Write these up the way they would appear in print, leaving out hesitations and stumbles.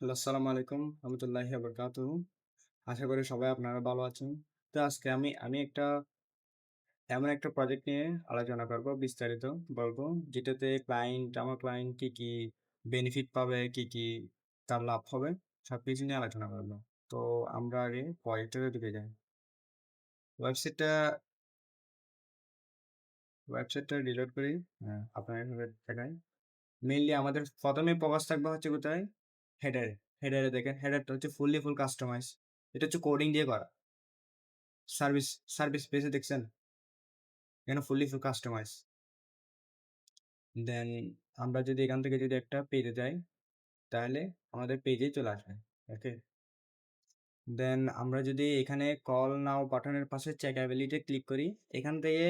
Hello, আসসালামু আলাইকুম রহমতুল্লাহি ওয়া বারাকাতুহু। আশা করি সবাই আপনারা ভালো আছেন। তো আজকে আমি এমন একটা প্রজেক্ট নিয়ে আলোচনা করব, বিস্তারিত বলবো, যেটাতে আমার ক্লায়েন্ট কি, কি বেনিফিট পাবে, কি, কি তার লাভ হবে, সবকিছু নিয়ে আলোচনা করব। তো আমরা আগে প্রজেক্টটাতে ঢুকে যাই। ওয়েবসাইটটা ওয়েবসাইটটা রিলোড করি। হ্যাঁ, আপনার এভাবে দেখাই। মেইনলি আমাদের ১ম এ ফোকাস থাকবে হচ্ছে কোথায়? হেডারে। হেডারে দেখেন, হেডারটা হচ্ছে ফুল কাস্টমাইজ। এটা হচ্ছে কোডিং দিয়ে করা। সার্ভিস সার্ভিস পেজে দেখছেন? এখানে ফুল কাস্টমাইজ। দেন আমরা যদি এখান থেকে যদি একটা পেজে যাই, তাহলে আমাদের পেজেই চলে আসবে। ওকে? দেন আমরা যদি এখানে কল নাও বাটনের পাশে চেকএবিলিটি ক্লিক করি, এখান থেকে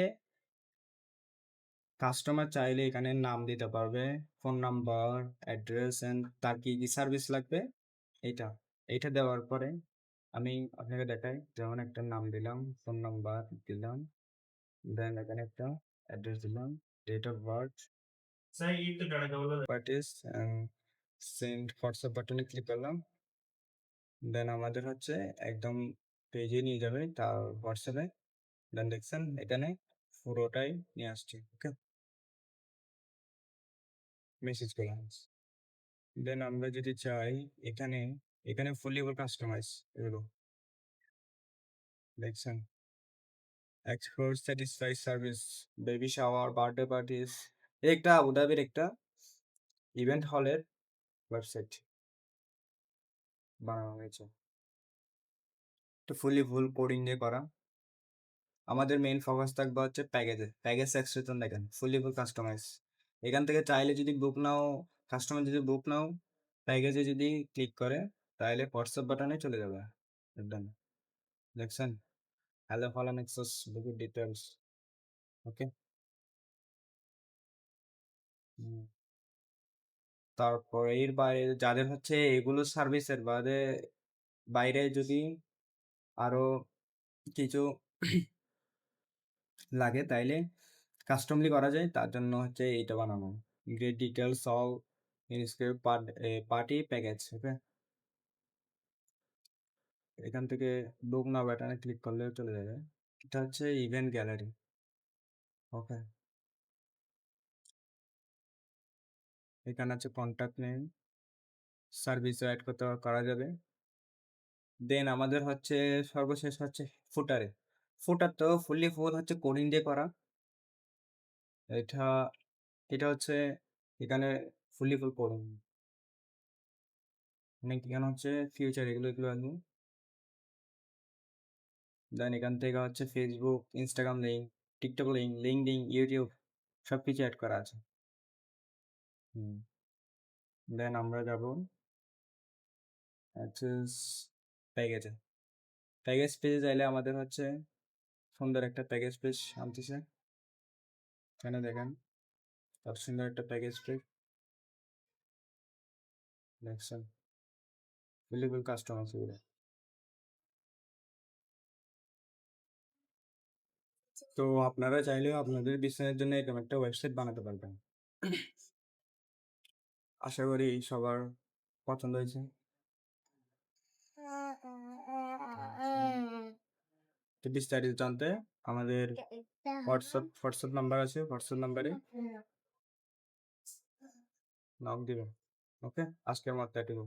কাস্টমার চাইলে এখানে নাম দিতে পারবে, ফোন নাম্বার, অ্যাড্রেস এন্ড তার কি, কি সার্ভিস লাগবে এইটা। এইটা দেওয়ার পরে আমি আপনাকে দেখাই। যেমন একটা নাম দিলাম, ফোন নাম্বার দিলাম, দেন এখানে একটা অ্যাড্রেস দিলাম, date of birth, properties and send WhatsApp বাটনে ক্লিক করলাম। দেন আমাদের হচ্ছে একদম পেজে নিয়ে যাবে তার হোয়াটসঅ্যাপে। দেন দেখছেন এখানে পুরোটাই নিয়ে আসছে। ওকে, মেসেজ করলাম। দেন আমরা যদি চাই এখানে, এখানে ফুলি কাস্টমাইজ এগুলো দেখছেন, explore satisfy service, baby shower, birthday parties. একটা আবুধাবির একটা ইভেন্ট হলের ওয়েবসাইট বানানো হয়েছে, তো ফুল কোডিং দিয়ে করা। আমাদের মেইন ফোকাস থাকবে হচ্ছে প্যাকেজ সেকশন। দেখেন ফুল কাস্টমাইজ। এখান থেকে চাইলে যদি বুক নাও, কাস্টমার যদি বুক নাও প্যাকেজে যদি ক্লিক করে, তাহলে হোয়াটসঅ্যাপ বাটনে চলে যাবে। Done. দেখছেন, হ্যালো ফলো নেক্সাস বুকের ডিটেলস। ওকে, তারপর এর বাইরে যাদের হচ্ছে এগুলো সার্ভিসের বাইরে বাইরে যদি আরো কিছু লাগে, তাইলে কাস্টমলি করা যায়। তার জন্য হচ্ছে এইটা বানানো, গ্রেট ডিটেলস অল ইনস্ক্রিপ্ট পার্টি প্যাকেজ। ওকে, এখান থেকে বুক নাও বাটনে ক্লিক করলে চলে যাবে। এটা হচ্ছে ইভেন্ট গ্যালারি। ওকে, এখানে আছে কন্ট্যাক্ট নেম, সার্ভিস অ্যাড করতে করা যাবে। দেন আমাদের হচ্ছে সর্বশেষ হচ্ছে ফুটারে। ফুটার তো ফুল হচ্ছে কোডিং দিয়ে করা। এটা এটা হচ্ছে এখানে ফুল কোডিং, মানে এখানে হচ্ছে ফিউচার এগুলো আসবে। দেন এখান থেকে হচ্ছে Facebook, Instagram link, TikTok link, LinkedIn, YouTube সব কিছু অ্যাড করা আছে। হুম। দেন আমরা যাব অ্যাক্সেস প্যাকেজে। প্যাকেজ পেজে চাইলে আমাদের হচ্ছে সুন্দর একটা প্যাকেজ পেজ আনতেছে। এখানে দেখেন কত সুন্দর একটা প্যাকেজ পেজ দেখছেন, ফুল কাস্টমার এগুলো। তো আপনারা চাইলেও আপনাদের বিজনেসের জন্য এরকম একটা ওয়েবসাইট বানাতে পারবেন। আশা করি সবার পছন্দ হয়েছে। তো বিস্তারিত জানতে আমাদের হোয়াটসঅ্যাপ নাম্বার আছে, হোয়াটসঅ্যাপ নাম্বারে নক দিবেন। ওকে, আজকের মতো এটুকু।